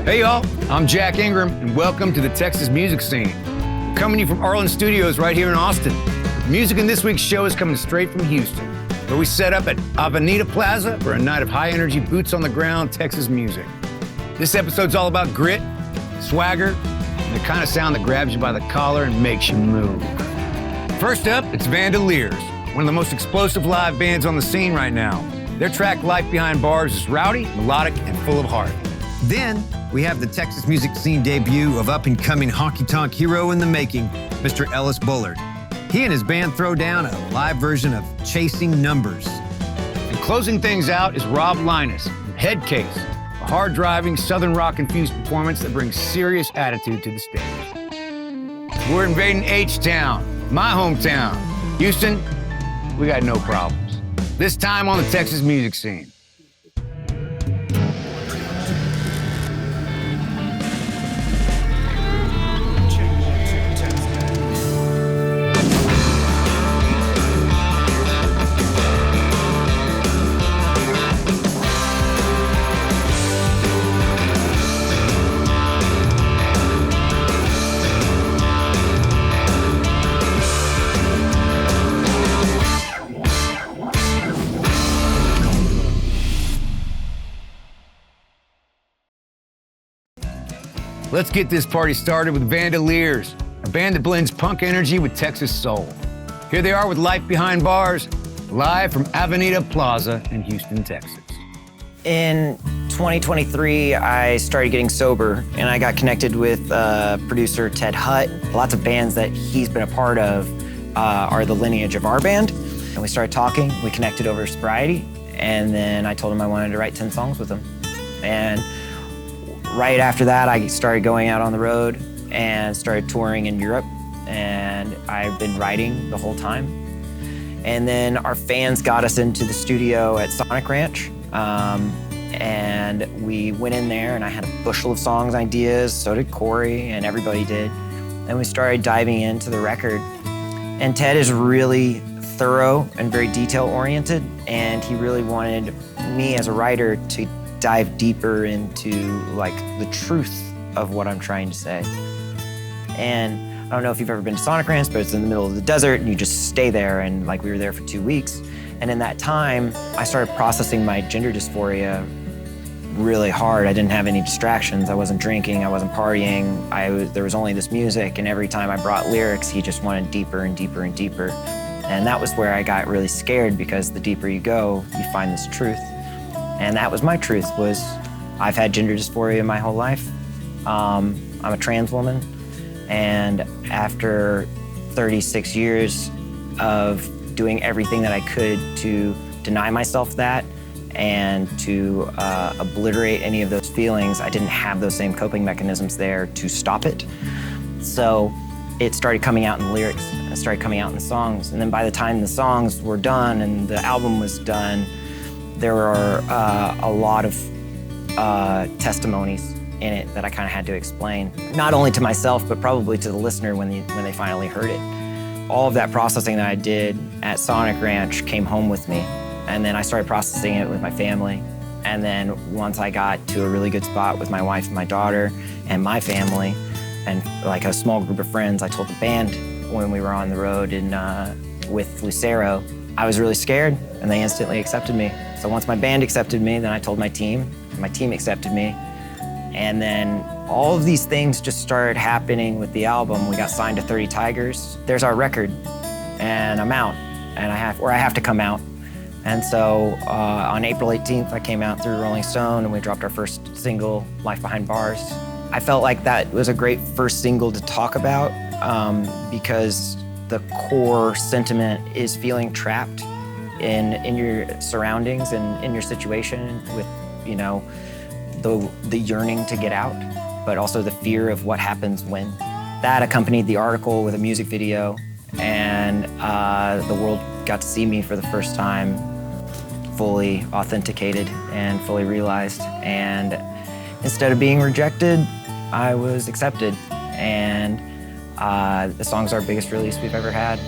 Hey y'all, I'm Jack Ingram, and welcome to the Texas music scene. I'm coming to you from Arlyn Studios right here in Austin. The music in this week's show is coming straight from Houston, where we set up at Avenida Plaza for a night of high-energy, boots-on-the-ground Texas music. This episode's all about grit, swagger, and the kind of sound that grabs you by the collar and makes you move. First up, it's Vandoliers, one of the most explosive live bands on the scene right now. Their track Life Behind Bars is rowdy, melodic, and full of heart. Then, we have the Texas music scene debut of up-and-coming honky-tonk hero in the making, Mr. Ellis Bullard. He and his band throw down a live version of Chasing Numbers. And closing things out is Rob Leines from Headcase, a hard-driving, southern rock-infused performance that brings serious attitude to the stage. We're invading H-Town, my hometown. Houston, we got no problems. This time on the Texas music scene. Let's get this party started with Vandoliers, a band that blends punk energy with Texas soul. Here they are with Life Behind Bars, live from Avenida Plaza in Houston, Texas. In 2023, I started getting sober, and I got connected with producer Ted Hutt. Lots of bands that he's been a part of are the lineage of our band. And we started talking, we connected over sobriety, and then I told him I wanted to write 10 songs with him. And right after that, I started going out on the road and started touring in Europe, and I've been writing the whole time. And then our fans got us into the studio at Sonic Ranch, and we went in there, and I had a bushel of songs ideas, so did Corey, and everybody did. And we started diving into the record. And Ted is really thorough and very detail-oriented, and he really wanted me as a writer to dive deeper into like the truth of what I'm trying to say. And I don't know if you've ever been to Sonic Ranch, but it's in the middle of the desert and you just stay there, and like we were there for 2 weeks. And in that time, I started processing my gender dysphoria really hard. I didn't have any distractions. I wasn't drinking, I wasn't partying. There was only this music, and every time I brought lyrics, he just wanted deeper and deeper and deeper. And that was where I got really scared, because the deeper you go, you find this truth. And that was my truth, was I've had gender dysphoria my whole life. I'm a trans woman, and after 36 years of doing everything that I could to deny myself that and to obliterate any of those feelings, I didn't have those same coping mechanisms there to stop it. So it started coming out in the lyrics, and it started coming out in the songs. And then by the time the songs were done and the album was done, there were a lot of testimonies in it that I kind of had to explain, not only to myself, but probably to the listener when they finally heard it. All of that processing that I did at Sonic Ranch came home with me, and then I started processing it with my family. And then once I got to a really good spot with my wife and my daughter and my family, and like a small group of friends, I told the band when we were on the road with Lucero, I was really scared, and they instantly accepted me. So once my band accepted me, then I told my team, and my team accepted me. And then all of these things just started happening with the album. We got signed to 30 Tigers. There's our record, and I'm out, and I have to come out. And so on April 18th, I came out through Rolling Stone, and we dropped our first single, Life Behind Bars. I felt like that was a great first single to talk about, because the core sentiment is feeling trapped in your surroundings and in your situation with, you know, the yearning to get out, but also the fear of what happens when. That accompanied the article with a music video, and the world got to see me for the first time, fully authenticated and fully realized. And instead of being rejected, I was accepted. And the song's our biggest release we've ever had.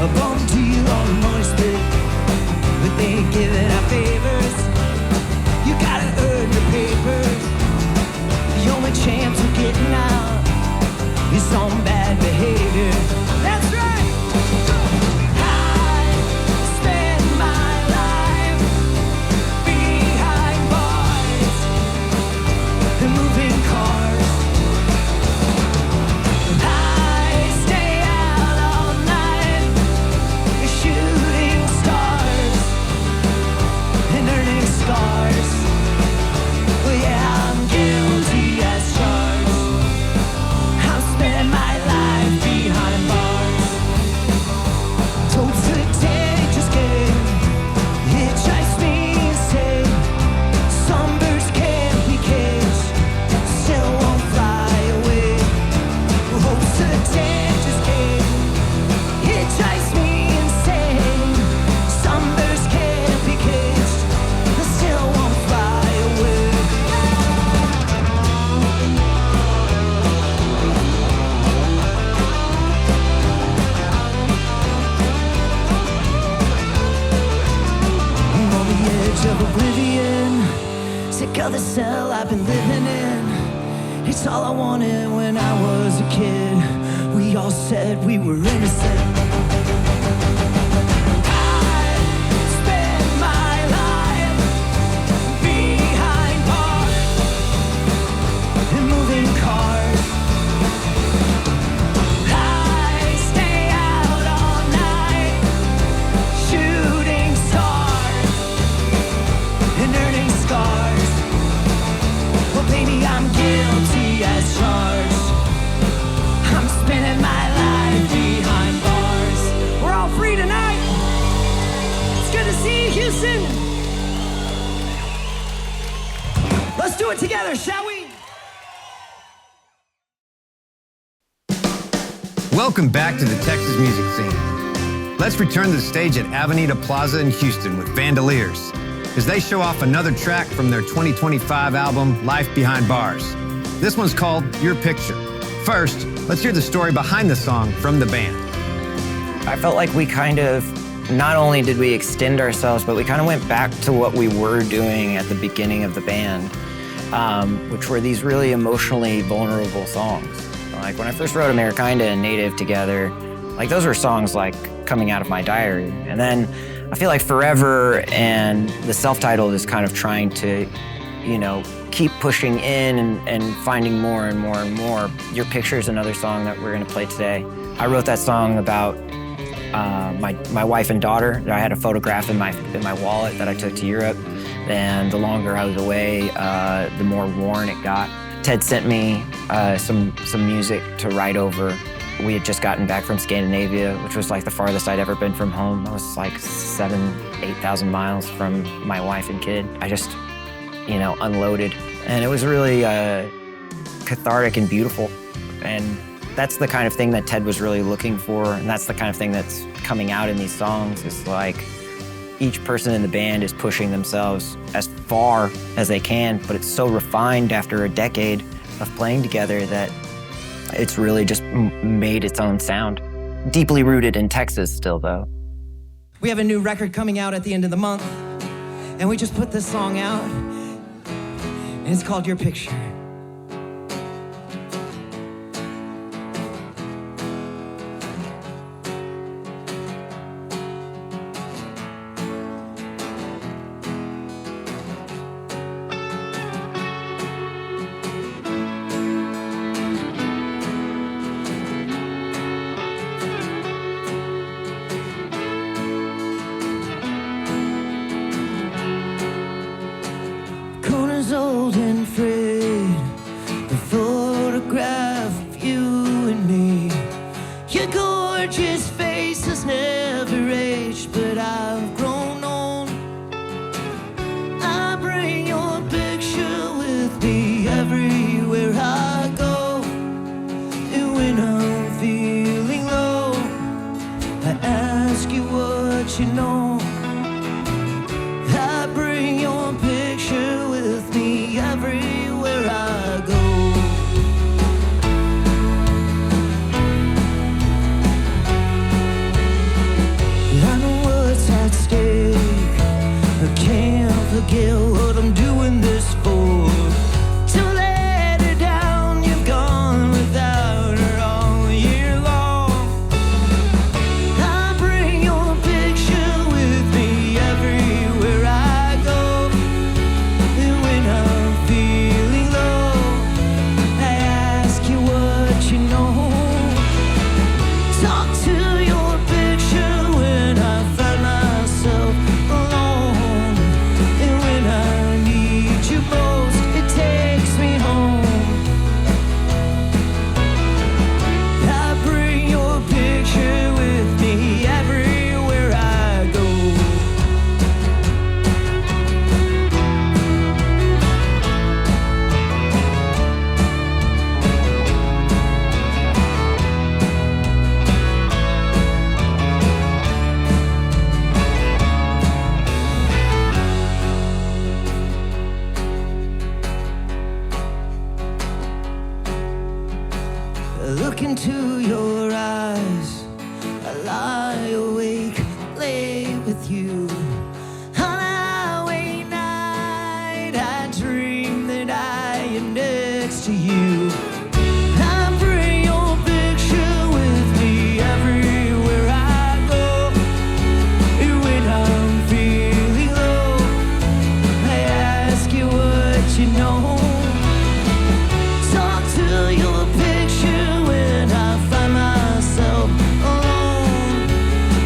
a bum to you on the moist bit, but they ain't giving out favors. You gotta earn your papers. The only chance of getting out is on bad behavior. That's right. I spend my life behind bars and moving cars. I stay out all night shooting stars and earning scars. Well, yeah, I'm guilty as charged. I'll spend my life behind bars. Told to take just game. Hitchhikes me insane. Some birds can't be caged, still won't fly away. Hopes to take just game. Hitchhikes me insane. Some birds can't be caged, still won't fly away. I'm on the edge of oblivion, sick of the cell I've been living in. It's all I wanted when I was a kid. We all said we were innocent. I spend my life behind bars and moving cars. I stay out all night shooting stars and earning scars. Well, baby, I'm guilty as charged. I'm spending my life behind bars. We're all free tonight. It's good to see you, Houston. Let's do it together, shall we? Welcome back to the Texas music scene. Let's return to the stage at Avenida Plaza in Houston with Vandoliers as they show off another track from their 2025 album, Life Behind Bars. This one's called Your Picture. First, let's hear the story behind the song from the band. I felt like we kind of, not only did we extend ourselves, but we kind of went back to what we were doing at the beginning of the band, which were these really emotionally vulnerable songs. Like when I first wrote Amerikinda and Native together, like those were songs like coming out of my diary. And then I feel like Forever and the self-titled is kind of trying to, you know, keep pushing in and finding more and more and more. Your Picture is another song that we're gonna play today. I wrote that song about my wife and daughter. I had a photograph in my wallet that I took to Europe, and the longer I was away, the more worn it got. Ted sent me some music to write over. We had just gotten back from Scandinavia, which was like the farthest I'd ever been from home. I was like 8,000 miles from my wife and kid. I just, you know, unloaded. And it was really cathartic and beautiful. And that's the kind of thing that Ted was really looking for. And that's the kind of thing that's coming out in these songs. It's like each person in the band is pushing themselves as far as they can, but it's so refined after a decade of playing together that it's really just made its own sound. Deeply rooted in Texas still, though. We have a new record coming out at the end of the month, and we just put this song out, and it's called Your Picture. Corner's old and frayed, the photograph of you and me. Your gorgeous face has never aged, but I've grown old. I bring your picture with me everywhere I go, and when I'm feeling low, I ask you what you know. I bring your picture with me everywhere I go. forget what I'm doing this for. To let her down, you've gone without her all year long. I bring your picture with me everywhere I go. And when I'm feeling low, I ask you what you know. Talk to your picture when I find myself alone. And when I need you most, it takes me home. I bring your picture with me everywhere I go. Look into your eyes, I lie awake late with you. On a highway night, I dream that I am next to you. I bring your picture with me everywhere I go. And when I'm feeling low, I ask you what you know. Talk to your picture when I find myself alone.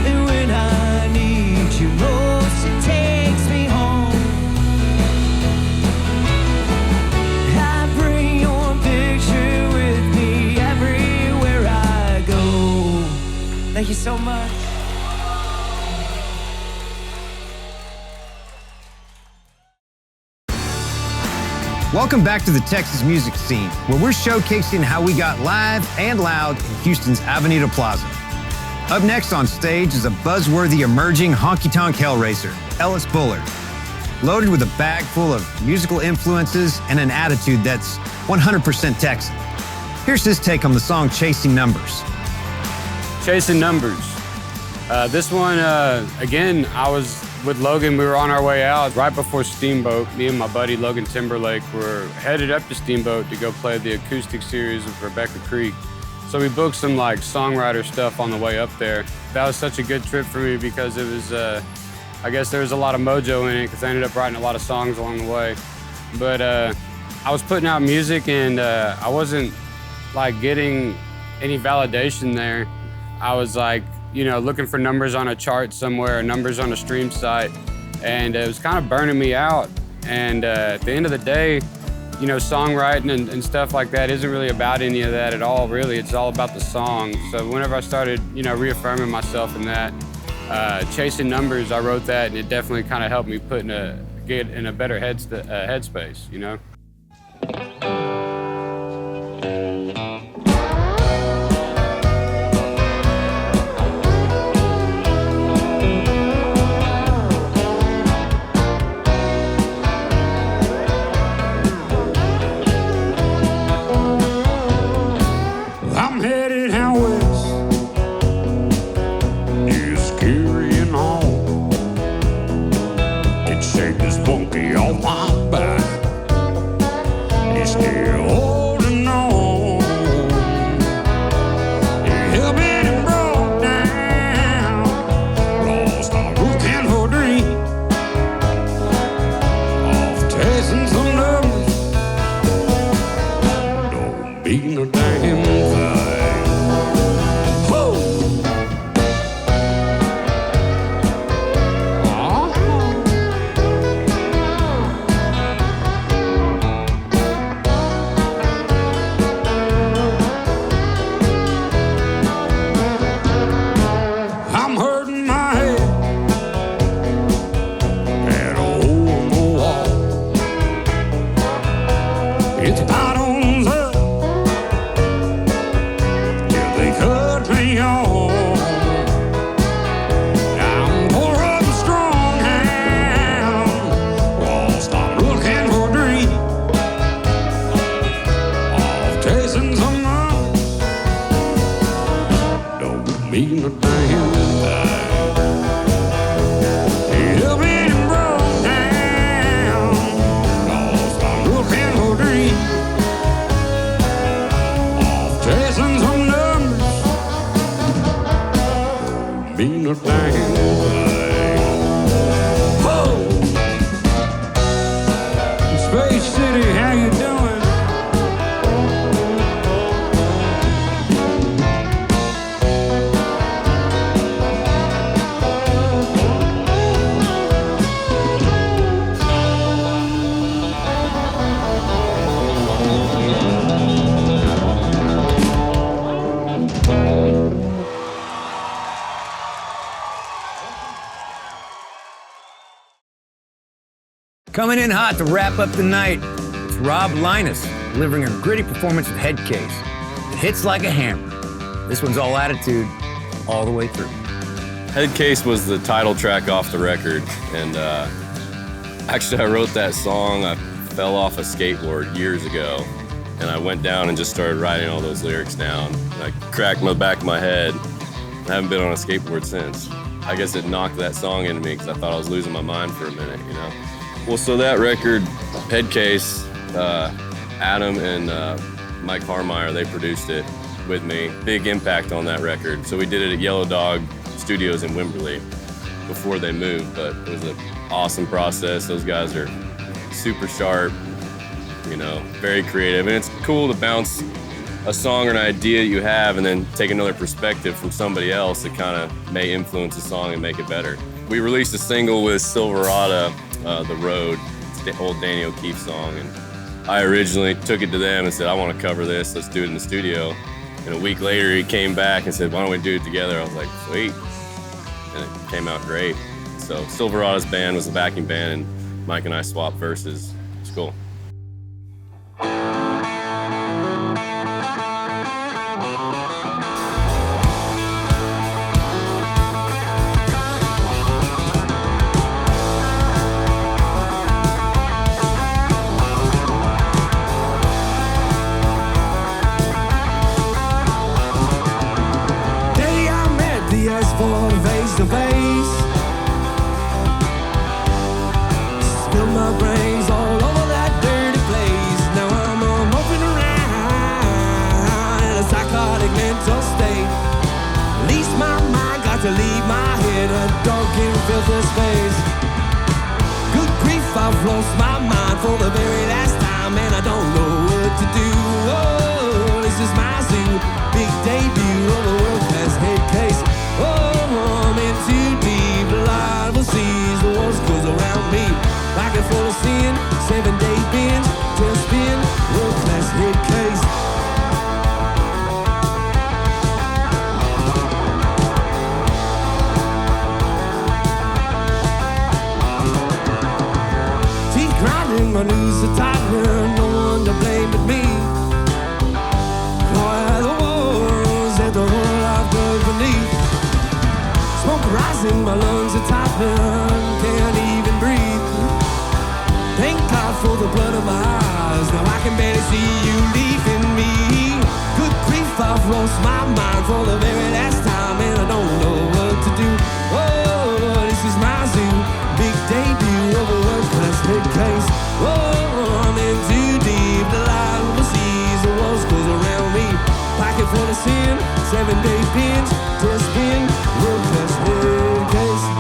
And when I need you most, it takes me home. I bring your picture with me everywhere I go. Thank you so much. Welcome back to the Texas music scene, where we're showcasing how we got live and loud in Houston's Avenida Plaza. Up next on stage is a buzzworthy emerging honky-tonk hellraiser, Ellis Bullard, loaded with a bag full of musical influences and an attitude that's 100% Texan. Here's his take on the song Chasing Numbers. Chasing Numbers. This one, again, I was with Logan. We were on our way out right before Steamboat. Me and my buddy Logan Timberlake were headed up to Steamboat to go play the acoustic series of Rebecca Creek. So we booked some like songwriter stuff on the way up there. That was such a good trip for me because it was, I guess there was a lot of mojo in it because I ended up writing a lot of songs along the way. But I was putting out music and I wasn't like getting any validation there. I was like, you know, looking for numbers on a chart somewhere, numbers on a stream site, and it was kind of burning me out. And at the end of the day, you know, songwriting and stuff like that isn't really about any of that at all, really. It's all about the song. So whenever I started, you know, reaffirming myself in that, Chasing Numbers, I wrote that, and it definitely kind of helped me get in a better headspace, you know? I'm headed out west, it's scary and all. It shake this monkey off my back. thing away. Whoa! Space City, how you doing? Coming in hot to wrap up the night, it's Rob Leines delivering a gritty performance with Headcase. It hits like a hammer. This one's all attitude, all the way through. Headcase was the title track off the record, and actually I wrote that song. I fell off a skateboard years ago, and I went down and just started writing all those lyrics down. And I cracked my back of my head. I haven't been on a skateboard since. I guess it knocked that song into me because I thought I was losing my mind for a minute, you know? Well, so that record, Headcase, Adam and Mike Harmeyer, they produced it with me. Big impact on that record. So we did it at Yellow Dog Studios in Wimberley before they moved, but it was an awesome process. Those guys are super sharp, you know, very creative. And it's cool to bounce a song or an idea you have and then take another perspective from somebody else that kind of may influence the song and make it better. We released a single with Silverado, The Road. It's the old Danny O'Keefe song. And I originally took it to them and said, I want to cover this, let's do it in the studio. And a week later, he came back and said, why don't we do it together? I was like, sweet. And it came out great. So Silverado's band was the backing band, and Mike and I swapped verses. It's cool. To face, spill my brains all over that dirty place. Now I'm moping around in a psychotic mental state. At least my mind got to leave my head, a dark and filthy space. Good grief, I've lost my mind for the very last time, and I don't know what to do. Oh, this is my zoo, big debut of a world-class Headcase. Oh, I'm in too deep, the light will seize the walls goes around me. Pocket full of sin, 7-day binge, just spin, world-class Headcase. Teeth grinding, my knees are tight, no one to blame but me. Why the walls at the hole I've dug beneath. Smoke rising, my lungs are tightened, can't even breathe. Thank God for the blood of my eyes, now I can barely see you leaving me. Good grief, I've lost my mind for the very last time, and I don't know what to do. Oh, this is my zoo, big debut of a world-class Headcase. Oh, I'm in too deep, the light will seize the walls goes around me. Pocket full of sin, 7-day binge, just spin, world-class Headcase.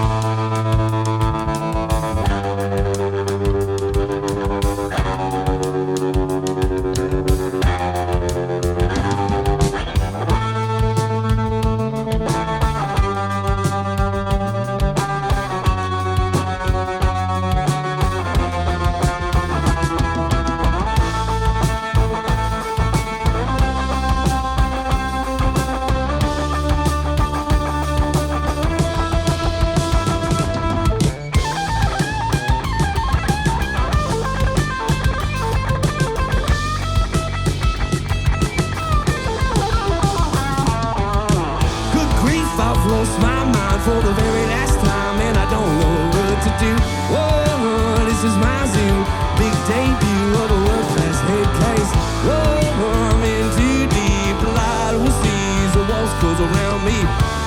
Lost my mind for the very last time, and I don't know what to do. Whoa, this is my zoo, big debut of a world-class Headcase. Whoa, I'm in too deep, the light will seize the walls goes around me.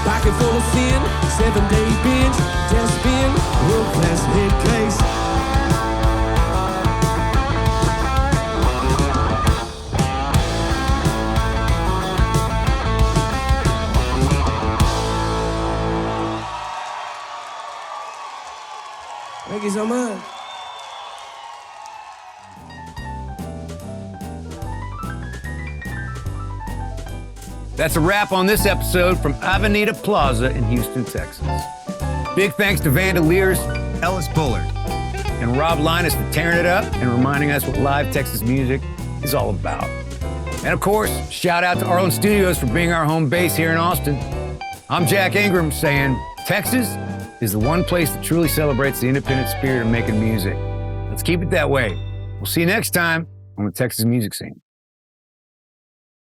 Pocket full of sin, 7-day binge, just spin, world-class Headcase. Thank you so much. That's a wrap on this episode from Avenida Plaza in Houston, Texas. Big thanks to Vandoliers, Ellis Bullard. and Rob Leines for tearing it up and reminding us what live Texas music is all about. And of course, shout out to Arlyn Studios for being our home base here in Austin. I'm Jack Ingram saying, Texas is the one place that truly celebrates the independent spirit of making music. Let's keep it that way. We'll see you next time on the Texas Music Scene.